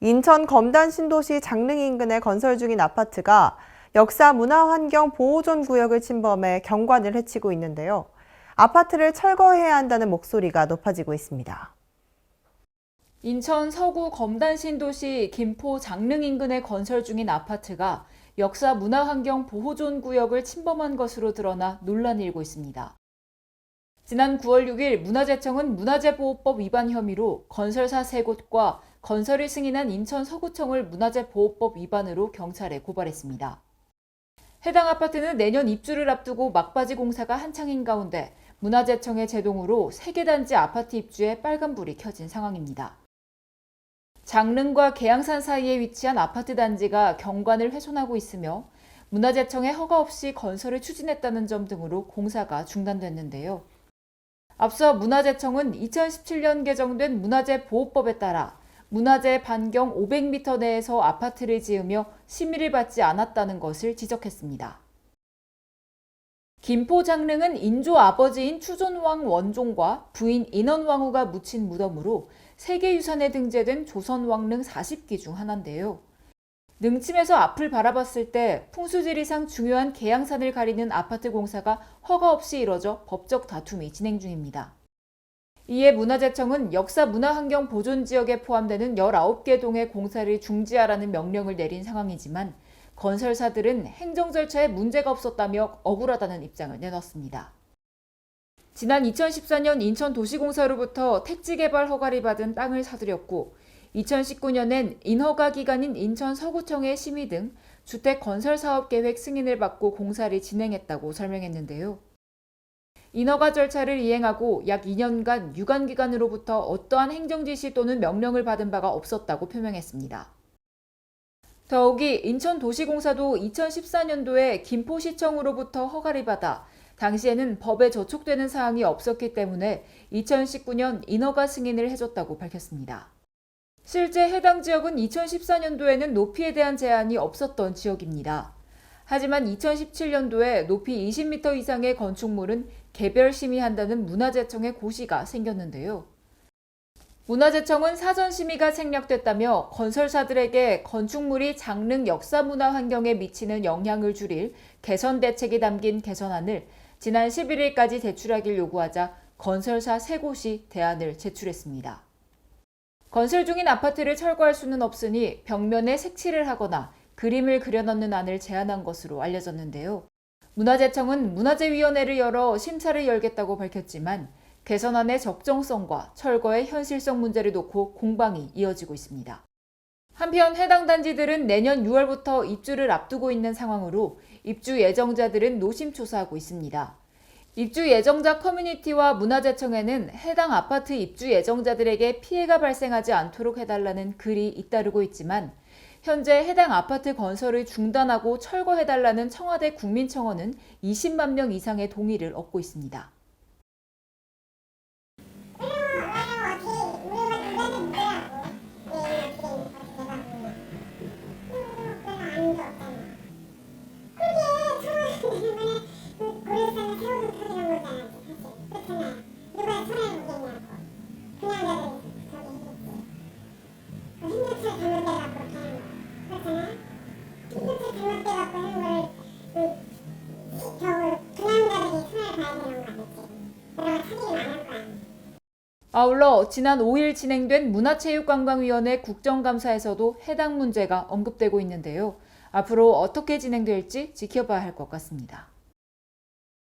인천 검단 신도시 장릉 인근에 건설 중인 아파트가 역사 문화환경 보호존 구역을 침범해 경관을 해치고 있는데요. 아파트를 철거해야 한다는 목소리가 높아지고 있습니다. 인천 서구 검단 신도시 김포 장릉 인근에 건설 중인 아파트가 역사 문화환경 보호존 구역을 침범한 것으로 드러나 논란이 일고 있습니다. 지난 9월 6일 문화재청은 문화재보호법 위반 혐의로 건설사 3곳과 건설을 승인한 인천 서구청을 문화재보호법 위반으로 경찰에 고발했습니다. 해당 아파트는 내년 입주를 앞두고 막바지 공사가 한창인 가운데 문화재청의 제동으로 3개 단지 아파트 입주에 빨간불이 켜진 상황입니다. 장릉과 계양산 사이에 위치한 아파트 단지가 경관을 훼손하고 있으며 문화재청의 허가 없이 건설을 추진했다는 점 등으로 공사가 중단됐는데요. 앞서 문화재청은 2017년 개정된 문화재보호법에 따라 문화재 반경 500m 내에서 아파트를 지으며 심의를 받지 않았다는 것을 지적했습니다. 김포 장릉은 인조 아버지인 추존왕 원종과 부인 인원왕후가 묻힌 무덤으로 세계유산에 등재된 조선왕릉 40기 중 하나인데요. 능침에서 앞을 바라봤을 때 풍수지리상 중요한 계양산을 가리는 아파트 공사가 허가 없이 이뤄져 법적 다툼이 진행 중입니다. 이에 문화재청은 역사 문화환경 보존 지역에 포함되는 19개 동의 공사를 중지하라는 명령을 내린 상황이지만 건설사들은 행정 절차에 문제가 없었다며 억울하다는 입장을 내놨습니다. 지난 2014년 인천도시공사로부터 택지개발 허가를 받은 땅을 사들였고 2019년엔 인허가 기관인 인천 서구청의 심의 등 주택 건설 사업 계획 승인을 받고 공사를 진행했다고 설명했는데요. 인허가 절차를 이행하고 약 2년간 유관기관으로부터 어떠한 행정지시 또는 명령을 받은 바가 없었다고 표명했습니다. 더욱이 인천도시공사도 2014년도에 김포시청으로부터 허가를 받아 당시에는 법에 저촉되는 사항이 없었기 때문에 2019년 인허가 승인을 해줬다고 밝혔습니다. 실제 해당 지역은 2014년도에는 높이에 대한 제한이 없었던 지역입니다. 하지만 2017년도에 높이 20m 이상의 건축물은 개별 심의한다는 문화재청의 고시가 생겼는데요. 문화재청은 사전 심의가 생략됐다며 건설사들에게 건축물이 장릉 역사문화 환경에 미치는 영향을 줄일 개선 대책이 담긴 개선안을 지난 11일까지 제출하길 요구하자 건설사 3곳이 대안을 제출했습니다. 건설 중인 아파트를 철거할 수는 없으니 벽면에 색칠을 하거나 그림을 그려넣는 안을 제안한 것으로 알려졌는데요. 문화재청은 문화재위원회를 열어 심사를 열겠다고 밝혔지만 개선안의 적정성과 철거의 현실성 문제를 놓고 공방이 이어지고 있습니다. 한편 해당 단지들은 내년 6월부터 입주를 앞두고 있는 상황으로 입주 예정자들은 노심초사하고 있습니다. 입주 예정자 커뮤니티와 문화재청에는 해당 아파트 입주 예정자들에게 피해가 발생하지 않도록 해달라는 글이 잇따르고 있지만 현재 해당 아파트 건설을 중단하고 철거해달라는 청와대 국민청원은 20만 명 이상의 동의를 얻고 있습니다. 아울러 지난 5일 진행된 문화체육관광위원회 국정감사에서도 해당 문제가 언급되고 있는데요. 앞으로 어떻게 진행될지 지켜봐야 할 것 같습니다.